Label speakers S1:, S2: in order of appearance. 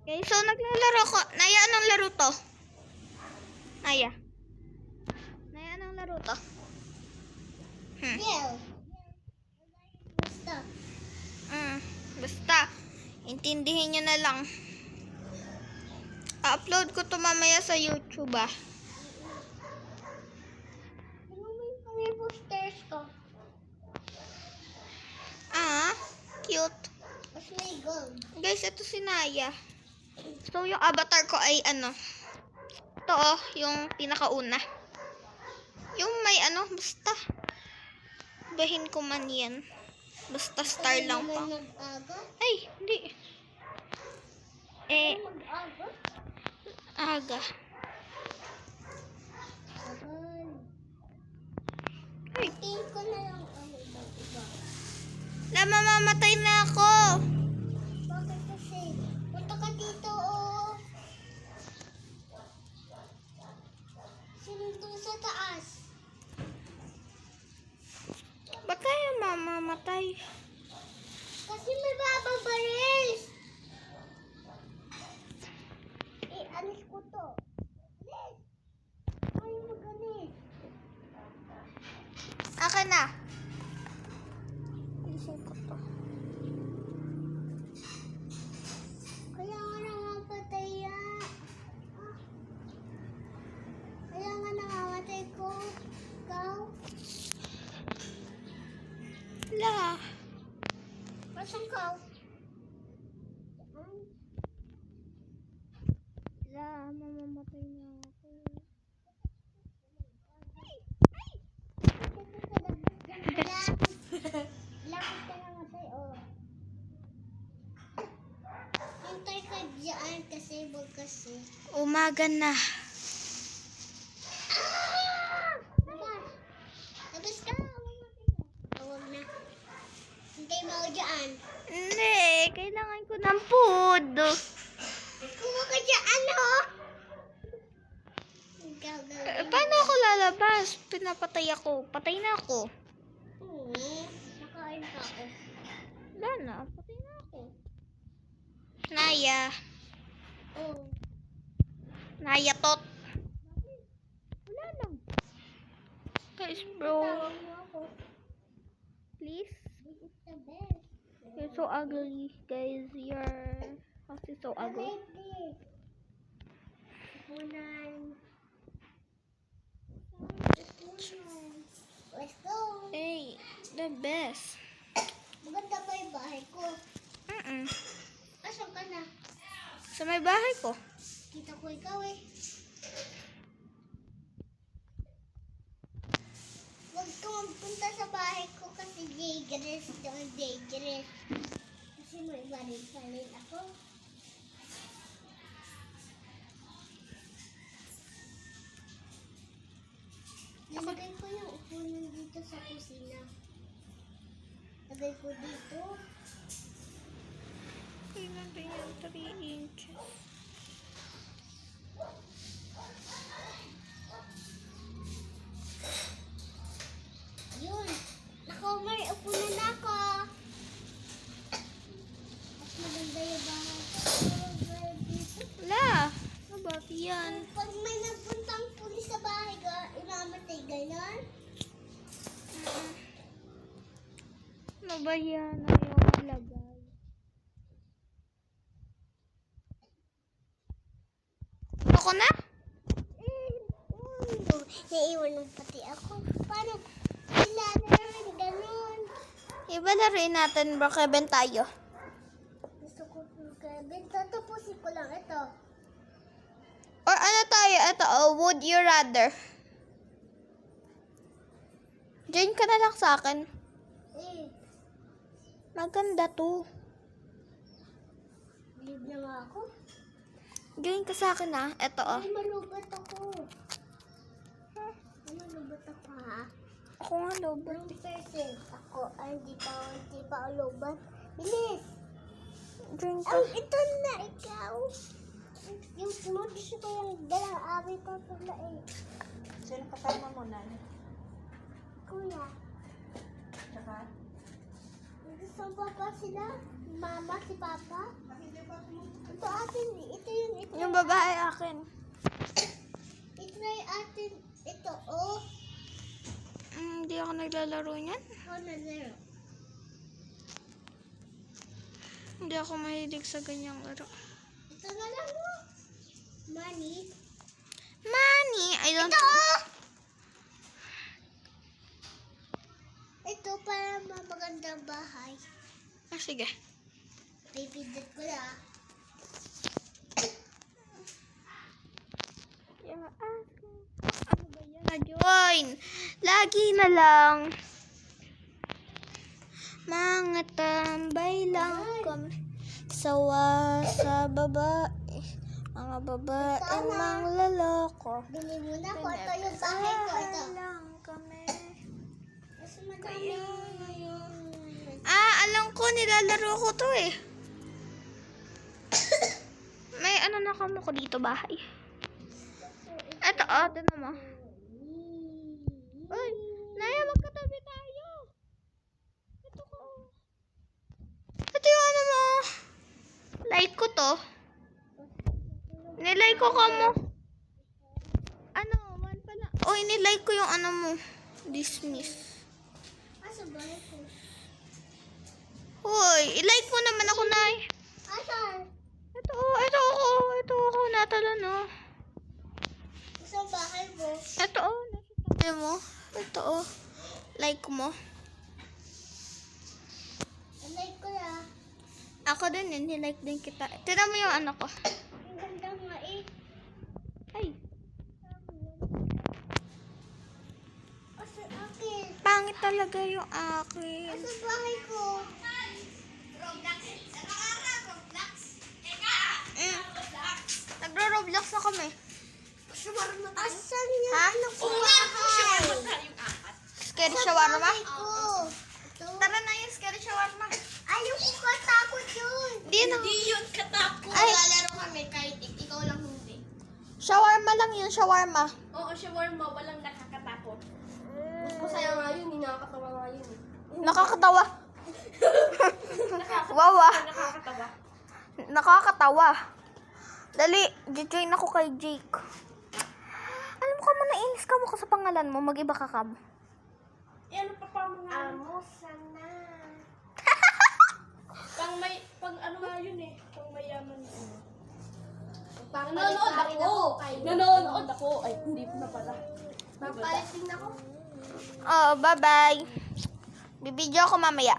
S1: Okay, so naglalaro ko. Naya, anong laro to? Naya. Naya, anong laro to?
S2: Yeah. Basta.
S1: Basta. Intindihin nyo na lang. I-upload ko to mamaya sa YouTube ah.
S2: Tingnan mo yung mga posters ko.
S1: Cute.
S2: Mas may gold.
S1: Guys, ito si Naya. So, yung avatar ko ay ano. Ito oh, yung pinakauna. Yung may ano, basta. Bahin ko man yan. Basta star lang pa.
S2: Mag-aga?
S1: Ay, hindi.
S2: Mag-aga?
S1: Aga.
S2: Agan.
S1: Ay,
S2: Tingin ko na lang ang iba.
S1: mamamatay na ako.
S2: Bakit kasi? Punta ka dito, oh. Sino doon sa taas?
S1: Ba't tayo mamamatay?
S2: Kasi may bababaril. Alis ko to. Alis! Ayaw mag-alis.
S1: Akin na. Alisin ko to.
S2: Kaya nga namamatay yan. Kaya nga namamatay ko. Ikaw?
S1: La.
S2: Asan ka?
S1: La, mamamatay na ako.
S2: Lapit ka na matay, oh. Hintay ka dyan kasi wag kasi.
S1: Umaga na.
S2: Labas! Labas ka! Huwag na. Hintay mo ako dyan.
S1: Hindi, kailangan ko ng food.
S2: Kuha ka dyan, oh!
S1: Paano ako lalabas? Pinapatay ako. Patay na ako.
S2: Nakain ka ako.
S1: Wala na, patay na ako. Naya.
S2: Oh.
S1: Naya tot. Wala lang. Guys, bro.
S2: Tawag mo ako.
S1: Please.
S2: This is the best.
S1: You're so ugly, guys. Your house is so
S2: I
S1: ugly.
S2: like this. Unan. Let's go.
S1: Hey, the best.
S2: Maganda pa yung bahay ko. Asan ka na?
S1: Sa may bahay ko.
S2: Kita ko ikaw eh. Huwag ka magpunta sa bahay ko kasi dangerous doon, dangerous. Kasi may balin-balin ako. Nilagay ko yung upunan dito sa kusina. Lagay ko dito.
S1: Kailan ba yung 3 inches?
S2: Yun. Nako, may upunan na ako. Mas maganda yung bahay ko.
S1: Wala. Ano ba yan?
S2: Pag may nagpuntang pulis sa bahay ko, imamatay ganon.
S1: Ano ba yan? Ayaw malagay. Ako na?
S2: Naiwan ng pati ako. Paano? Kailangan ganon.
S1: Iba na rin natin, bro. Keben tayo.
S2: Gusto ko po Kevin. Tatapusin ko lang ito.
S1: Or ano tayo? Ito, would you rather? Join ka na lang sa akin. Maganda to.
S2: Live na nga ako.
S1: Join ka sa akin ha. Ito oh.
S2: Ay, malubat ako. Ay, malubat ako ha.
S1: Ako nga lobot.
S2: 1% ako. Ay, hindi pa lubat. Bilis!
S1: Join ka.
S2: Ay, ito na ikaw. Yung smooth gusto ko yung dalang abi ko pala eh.
S1: Sino kasama mo na?
S2: Kuya.
S1: Tsaka?
S2: Gusto pa sila? Mama, si Papa? Ito atin eh.
S1: babae akin.
S2: I-try atin ito, oh.
S1: Hindi ako naglalaro niyan.
S2: Ako na zero.
S1: Hindi ako mahilig sa ganyang laro.
S2: Ito na lang, oh. Money.
S1: Money! I don't...
S2: Ito, oh. Ito para magandang bahay.
S1: Ah, sige.
S2: Pipindot ko na.
S1: Ano ba yan? Join! Lagi na lang. Mga tambay lang kami. Sawa sa babae. Mga babae mang laloko.
S2: Bili mo na ko. Ito yung bahay ko. Ito.
S1: lang kami.
S2: Mas madami ngayon.
S1: Alam ko, nilalaro ko to eh. May ano na kamo ko dito bahay. Eto, tinan mo. Uy, Naya, magkatabi tayo. Ito ko. Ito yung ano mo. Like ko to. Nilike ko mo. Ano, one pala. Uy, nilike ko yung ano mo. Dismiss.
S2: Asa bahay ko?
S1: Uy, ilike mo naman ako, Nay.
S2: Asan?
S1: Ito ako, natalon, oh.
S2: Sa bahay mo?
S1: Ito, oh, nasa tabi mo. Ito, oh. Like mo.
S2: Like ko na.
S1: Ako din, nilike din kita. Tignan mo yung ano ko.
S2: Ang ganda nga eh.
S1: Ay,
S2: Asa akin?
S1: pangit talaga yung akin.
S2: Asa bahay ko?
S1: Nagro-Roblox na kami.
S2: Asan yung
S1: Ha?
S2: ano ko bahay?
S1: Scary
S2: Sa
S1: shawarma?
S2: bahay ko. Ito.
S1: Tara na yung scary shawarma.
S2: Ayaw ko katakot yun.
S1: Hindi na.
S3: yun katakot.
S1: Ay.
S3: Lalaro kami kahit ikaw lang hindi.
S1: Shawarma lang yun, shawarma.
S3: Oo, shawarma, walang nakakatakot. Mas masaya nga yun, hindi nakakatawa nga yun.
S1: Nakakatawa. Wawa.
S3: Nakakatawa.
S1: Nakakatawa. Dali, join ako kay Jake. Alam mo ka mo, nainis ka mo ka sa pangalan mo. Mag-iba ka kam.
S3: Eh, ano pa pa mga...
S2: Amo sana.
S3: pang ano nga yun eh. Pang mayaman yun.
S2: Nanonood ako.
S3: Nanonood ako. Ay, hindi ko na pala.
S2: Papalit din ako.
S1: Oh, bye-bye. Bibidyo ako mamaya.